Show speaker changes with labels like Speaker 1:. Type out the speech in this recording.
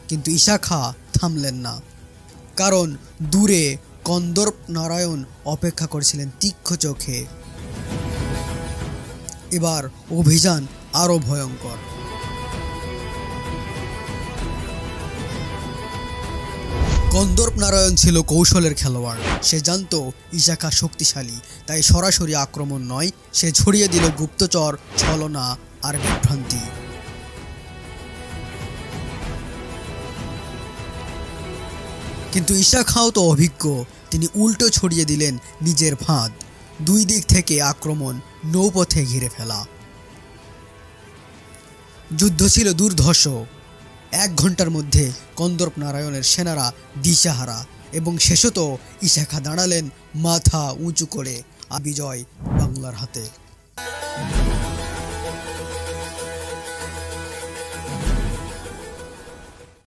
Speaker 1: কিন্তু ঈশা খাঁ থামলেন না, কারণ দূরে কন্দর্প নারায়ণ অপেক্ষা করছিলেন তীক্ষ্ণ চোখে। এবার অভিযান আরো ভয়ঙ্কর। কন্দর্প নারায়ণ ছিল কৌশলের খেলোয়াড়। সে জানত ঈশা খাঁ শক্তিশালী, তাই সরাসরি আক্রমণ নয়, সে ছড়িয়ে দিল গুপ্তচর, ছলনা আর বিভ্রান্তি। কিন্তু ঈশা খাঁও তো অভিজ্ঞ, তিনি উল্টো ছড়িয়ে দিলেন নিজের ফাঁদ। দুই দিক থেকে আক্রমণ, নৌপথে ঘিরে ফেলা। যুদ্ধ ছিল দুর্ধর্ষ। 1 ঘন্টার মধ্যে কন্দর্প নারায়ণের সেনারা দিশাহারা, এবং শেষত ঈশা খাঁ দাঁড়ালেন মাথা উঁচু করে, বিজয় বাংলার হাতে।